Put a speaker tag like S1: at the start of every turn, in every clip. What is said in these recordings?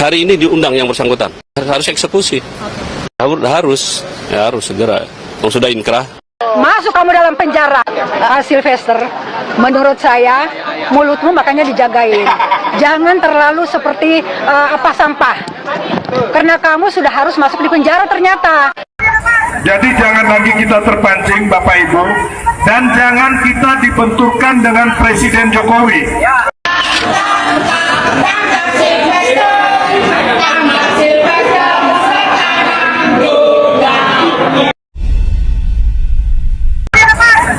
S1: Hari ini diundang yang bersangkutan. Harus eksekusi. Harus segera. Sudah inkrah.
S2: Masuk kamu dalam penjara, Sylvester. Menurut saya, mulutmu makanya dijagain. Jangan terlalu seperti sampah. Karena kamu sudah harus masuk di penjara ternyata.
S3: Jadi jangan lagi kita terpancing Bapak Ibu, dan jangan kita dibenturkan dengan Presiden Jokowi.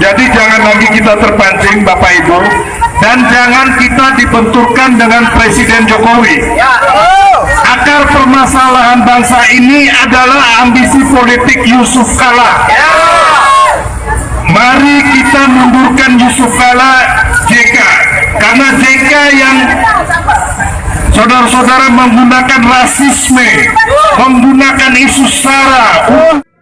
S3: Jadi jangan lagi kita terpancing Bapak Ibu, dan jangan kita dibenturkan dengan Presiden Jokowi. Akar permasalahan bangsa ini adalah ambisi politik Yusuf Kala. Mari kita mundurkan Yusuf Kala JK, karena JK yang saudara-saudara menggunakan rasisme, menggunakan isu SARA.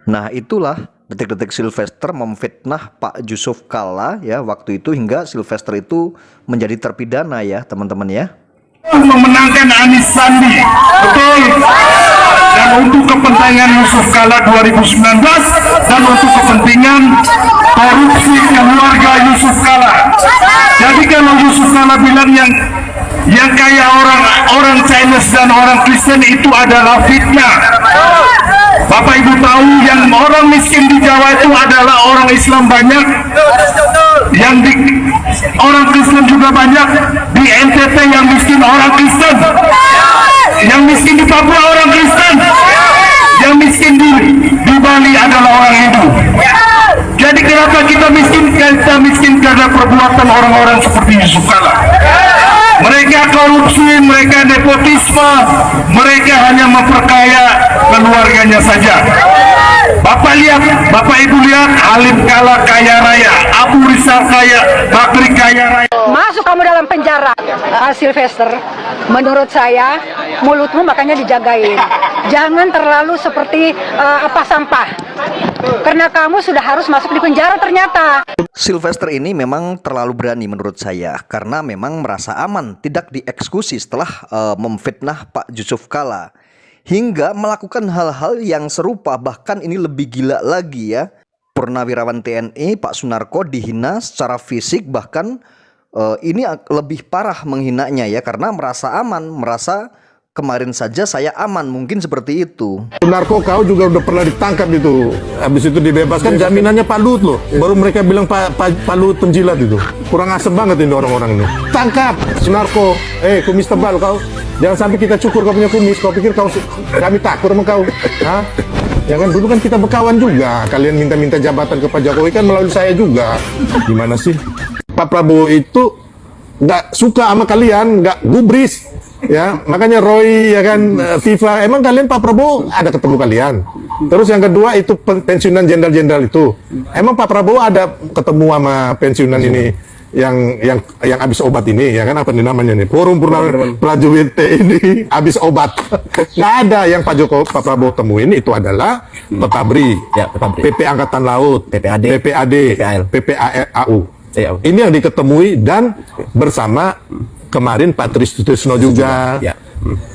S4: Nah, itulah detik-detik Sylvester memfitnah Pak Yusuf Kala ya waktu itu, hingga Sylvester itu menjadi terpidana ya teman-teman ya.
S3: Memenangkan Anies Sandi, betul. Dan untuk kepentingan Yusuf Kala 2019 dan untuk kepentingan korupsi keluarga Yusuf Kala. Jadi kalau Yusuf Kala bilang yang kayak orang Chinese dan orang Kristen itu adalah fitnah. Bapak Ibu tahu yang orang miskin di Jawa itu adalah orang Islam banyak, yang di orang Kristen juga banyak. Di NTT yang miskin orang Kristen, yang miskin di Papua orang Kristen, yang miskin di Bali adalah orang Hindu. Jadi kenapa kita miskin? Kita miskin karena perbuatan orang-orang seperti Yusuf Kala. Mereka korupsi, mereka nepotisme, mereka hanya memperkaya keluarganya saja. Bapak lihat, Bapak Ibu lihat, Halim Kala kaya raya, Abu Rizal kaya, Bakri kaya raya.
S2: Masuk kamu dalam penjara, Sylvester. Menurut saya, mulutmu makanya dijagain. Jangan terlalu seperti sampah. Karena kamu sudah harus masuk di penjara ternyata.
S4: Sylvester ini memang terlalu berani menurut saya, karena memang merasa aman tidak dieksekusi setelah memfitnah Pak Yusuf Kala, hingga melakukan hal-hal yang serupa, bahkan ini lebih gila lagi ya. Purnawirawan TNI Pak Sunarko dihina secara fisik, bahkan ini lebih parah menghinanya ya, karena merasa aman, merasa kemarin saja saya aman, mungkin seperti itu.
S5: Sunarko kau juga udah pernah ditangkap itu, habis itu dibebaskan, jaminannya Pak Lut loh. Baru mereka bilang Pak Lut penjilat itu. Kurang asem banget ini orang-orang ini. Tangkap Sunarko, kumis tebal kau. Jangan sampai kita cukur kau punya kumis. Kau pikir kami takut sama kau? Hah? Ya kan, dulu kan kita berkawan juga. Kalian minta-minta jabatan ke Pak Jokowi kan melalui saya juga. Gimana sih? Pak Prabowo itu nggak suka sama kalian, nggak gubris. Ya, makanya Roy ya kan, FIFA, emang kalian Pak Prabowo ada ketemu kalian. Terus yang kedua itu pensiunan jenderal-jenderal itu. Emang Pak Prabowo ada ketemu sama pensiunan ini yang habis obat ini, ya kan, apa nih namanya nih? Forum Purnawirawan Prajurit ini habis obat. Nggak ada yang Pak Prabowo temuin, itu adalah Petabri, PP Angkatan Laut, PPAD, PPAU. Ini yang diketemui, dan bersama kemarin Pak Trisno juga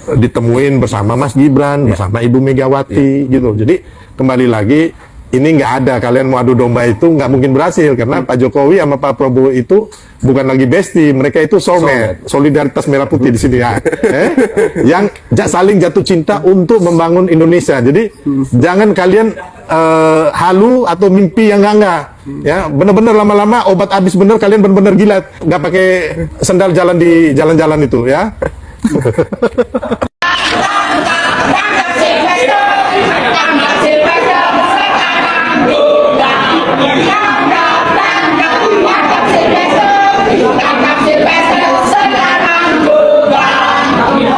S5: ditemuin bersama Mas Gibran, bersama Ibu Megawati gitu. Jadi kembali lagi, ini nggak ada, kalian mau adu domba itu nggak mungkin berhasil, karena Pak Jokowi sama Pak Prabowo itu bukan lagi bestie, mereka itu soulmate, solidaritas merah putih di sini ya, yang saling jatuh cinta untuk membangun Indonesia. Jadi jangan kalian halu atau mimpi yang enggak. Ya, bener-bener lama-lama obat habis bener, kalian bener-bener gila, nggak pakai sendal jalan di jalan-jalan itu ya.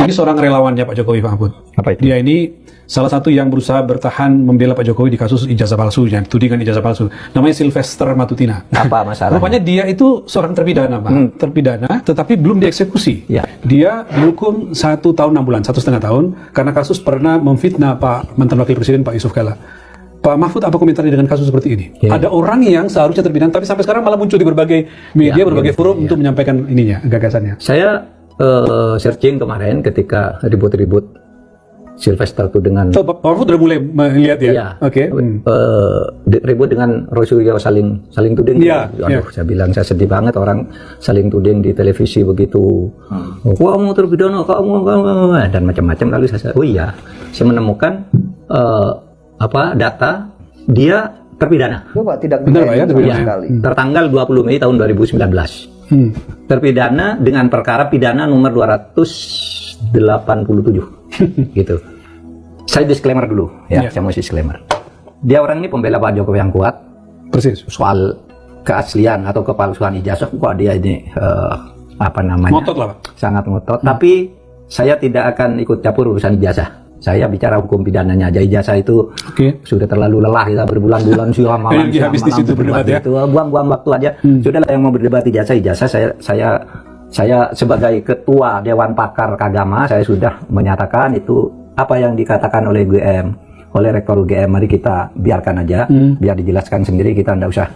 S6: Ini seorang relawannya Pak Jokowi, Pak Mahfud.
S4: Apa itu?
S6: Dia ini salah satu yang berusaha bertahan membela Pak Jokowi di kasus ijazah palsu, yang tudingan ijazah palsu. Namanya Sylvester Matutina.
S7: Apa masalahnya?
S6: Rupanya dia itu seorang terpidana, Pak. Terpidana, tetapi belum dieksekusi.
S7: Ya.
S6: Dia dihukum 1 tahun 6 bulan, 1,5 tahun, karena kasus pernah memfitnah Pak mantan Wakil Presiden Pak Yusuf Kala. Pak Mahfud, apa komentarnya dengan kasus seperti ini?
S7: Ya.
S6: Ada orang yang seharusnya terpidana, tapi sampai sekarang malah muncul di berbagai media, berbagai forum untuk menyampaikan ininya, gagasannya.
S7: Saya searching kemarin ketika ribut-ribut Sylvester itu dengan
S6: So, Pak Mahfud udah mulai melihat ya?
S7: Iya.
S6: Oke.
S7: Ribut dengan Rosulio saling tuding.
S6: Iya,
S7: Aduh, saya bilang saya sedih banget orang saling tuding di televisi begitu. Kamu terpidana, kamu dan macam-macam. Lalu saya oh iya, saya menemukan data dia terpidana.
S4: Coba tidak
S6: Benar, Pak, ya, terpidana.
S4: sekali.
S7: Tertanggal 20 Mei tahun 2019. Terpidana dengan perkara pidana nomor 287. Gitu. Saya disclaimer dulu ya, saya mau disclaimer. Dia orang ini pembela Pak Jokowi yang kuat.
S6: Persis.
S7: Soal keaslian atau kepalsuan ijazah kok dia ini
S6: Ngotot lah, Pak.
S7: sangat ngotot. Tapi saya tidak akan ikut campur urusan ijazah. Saya bicara hukum pidananya aja. Ijazah itu sudah terlalu lelah kita berbulan-bulan siang malam.
S6: Energi habis di situ berdebat ya.
S7: Itu buang-buang waktu aja. Sudahlah yang mau berdebat ijazah saya sebagai ketua Dewan Pakar Kagama, saya sudah menyatakan itu apa yang dikatakan oleh UGM, oleh Rektor UGM, mari kita biarkan aja, biar dijelaskan sendiri, kita tidak usah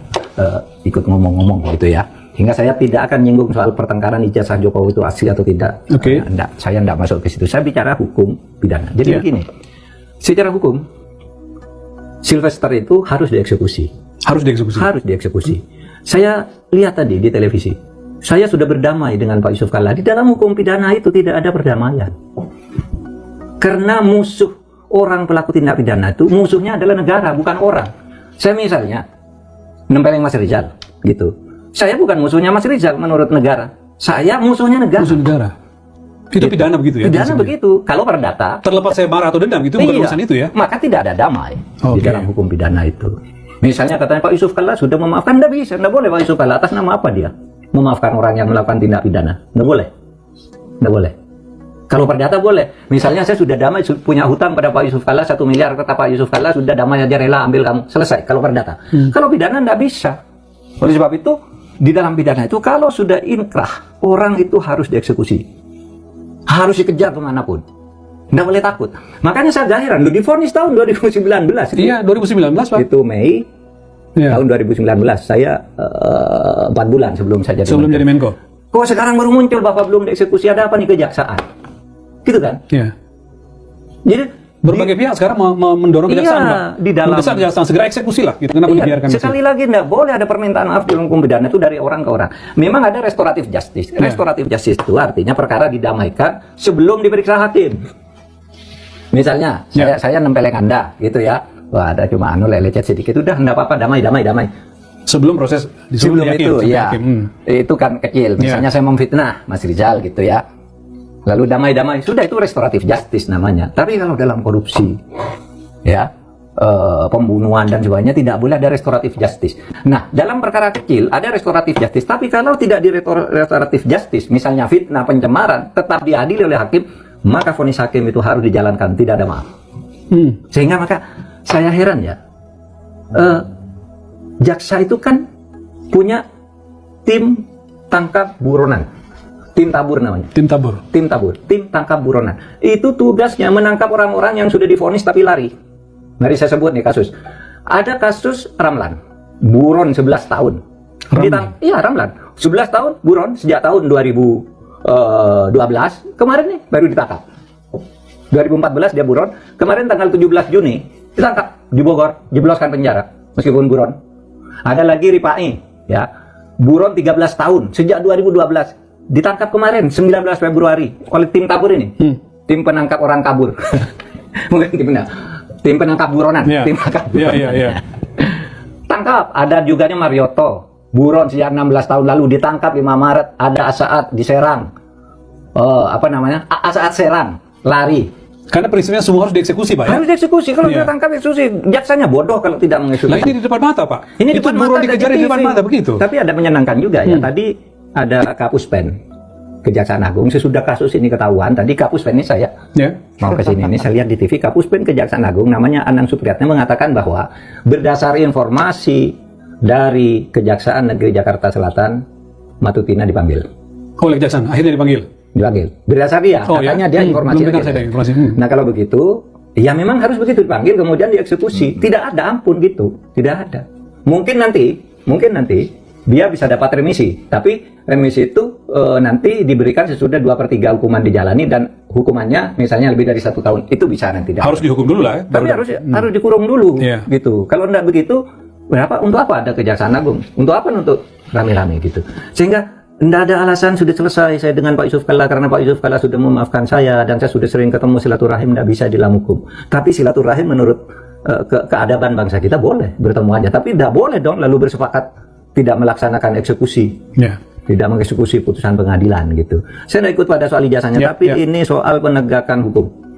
S7: ikut ngomong-ngomong gitu ya. Hingga saya tidak akan nyinggung soal pertengkaran ijazah Jokowi itu asli atau tidak. Saya tidak masuk ke situ. Saya bicara hukum pidana. Jadi begini, secara hukum, Sylvester itu harus dieksekusi.
S6: Harus dieksekusi.
S7: Harus dieksekusi. Saya lihat tadi di televisi. Saya sudah berdamai dengan Pak Yusuf Kalla. Di dalam hukum pidana itu tidak ada perdamaian. Karena musuh orang pelaku tindak pidana itu, musuhnya adalah negara, bukan orang. Saya misalnya, nempeleng Mas Rizal, gitu. Saya bukan musuhnya Mas Rizal menurut negara. Saya musuhnya negara.
S6: Musuh negara. Itu pidana begitu ya?
S7: Pidana begitu. Kalau perdata,
S6: terlepas saya marah atau dendam, itu bukan urusan itu ya?
S7: Maka tidak ada damai di dalam hukum pidana itu. Misalnya katanya Pak Yusuf Kalla sudah memaafkan, tidak bisa, tidak boleh Pak Yusuf Kalla. Atas nama apa dia memaafkan orang yang melakukan tindak pidana? Tidak boleh. Tidak boleh. Kalau perdata boleh. Misalnya saya sudah damai, punya hutang pada Pak Yusuf Kalla 1 miliar, kata Pak Yusuf Kalla sudah damai aja, rela ambil kamu. Selesai. Kalau perdata. Kalau pidana tidak bisa. Oleh sebab itu, di dalam pidana itu kalau sudah inkrah, orang itu harus dieksekusi. Harus dikejar kemanapun. Tidak boleh takut. Makanya saya heran, divonis tahun 2019.
S6: Iya, 2019 Pak.
S7: Itu Mei. Tahun 2019 saya 4 bulan sebelum saya jadi
S6: Menko.
S7: Kok sekarang baru muncul Bapak belum dieksekusi, ada apa nih kejaksaan? Gitu kan?
S6: Iya.
S7: Jadi
S6: berbagai pihak sekarang mendorong kejaksaan, Pak.
S7: Di dalam
S6: mendesak kejaksaan segera eksekusi lah. Gitu. Kenapa dibiarkan?
S7: Sekali lagi tidak boleh ada permintaan maaf dalam hukum pidana itu dari orang ke orang. Memang ada restoratif justice. Restoratif justice itu artinya perkara didamaikan sebelum diperiksa hakim. Misalnya saya nempeleng Anda gitu ya. Wah, ada cuma lecet sedikit, udah enggak apa-apa, damai.
S6: Sebelum proses
S7: sebelum itu itu kan kecil. Misalnya saya memfitnah Mas Rizal gitu ya. Lalu damai, sudah itu restoratif justice namanya. Tapi kalau dalam korupsi ya, pembunuhan dan sebagainya tidak boleh ada restoratif justice. Nah, dalam perkara kecil ada restoratif justice, tapi kalau tidak di restoratif justice, misalnya fitnah, pencemaran, tetap diadili oleh hakim, maka vonis hakim itu harus dijalankan, tidak ada maaf. Sehingga maka saya heran ya, jaksa itu kan punya tim tangkap buronan, tim tabur namanya. Tim tangkap buronan. Itu tugasnya menangkap orang-orang yang sudah divonis tapi lari. Mari saya sebut nih kasus. Ada kasus Ramlan, buron 11 tahun. Iya, Ramlan, 11 tahun buron sejak tahun 2012. Kemarin nih baru ditangkap. 2014 dia buron. Kemarin tanggal 17 Juni ditangkap di Bogor, jebloskan penjara meskipun buron. Ada lagi Ripai ya, buron 13 tahun sejak 2012, ditangkap kemarin 19 Februari oleh tim tabur ini. Tim penangkap orang kabur. Mungkin tim penangkap buronan, tim penangkap buronan. Tangkap. Ada juga Marioto, buron sejak 16 tahun lalu, ditangkap 5 Maret. Ada Asaat di Serang, Asaat Serang, lari.
S6: Karena prinsipnya semua harus dieksekusi, Pak.
S7: Harus dieksekusi. Kalau tidak tangkap eksekusi, jaksanya bodoh kalau tidak mengeksekusi.
S6: Nah, ini di depan mata, Pak.
S7: Ini
S6: itu buron dikejar di depan mata begitu.
S7: Tapi ada menyenangkan juga ya. Tadi ada Kapuspen Kejaksaan Agung. Sesudah kasus ini ketahuan, tadi Kapuspen ini saya mau ke sini ini, saya lihat di TV Kapuspen Kejaksaan Agung namanya Anang Supriyatna mengatakan bahwa berdasar informasi dari Kejaksaan Negeri Jakarta Selatan, Matutina dipanggil.
S6: Oleh kejaksaan akhirnya dipanggil.
S7: Berdasar dia, katanya dia informasi. Nah, kalau begitu, ya memang harus begitu, dipanggil kemudian dieksekusi. Tidak ada ampun gitu, tidak ada. Mungkin nanti dia bisa dapat remisi. Tapi remisi itu nanti diberikan sesudah 2/3 hukuman dijalani dan hukumannya misalnya lebih dari 1 tahun. Itu bisa nanti.
S6: Harus dihukum dulu lah.
S7: Tapi harus dikurung dulu, gitu. Kalau enggak begitu, untuk apa ada Kejaksaan Agung? Untuk apa? Untuk rame-rame gitu. Sehingga tidak ada alasan, sudah selesai saya dengan Pak Yusuf Kalla karena Pak Yusuf Kalla sudah memaafkan saya dan saya sudah sering ketemu, silaturahim tidak bisa di dalam hukum. Tapi silaturahim menurut keadaban bangsa kita boleh bertemu aja. Tapi tidak boleh dong lalu bersepakat tidak melaksanakan eksekusi, tidak mengeksekusi putusan pengadilan gitu. Saya tidak ikut pada soal ijazahnya, tapi ini soal penegakan hukum.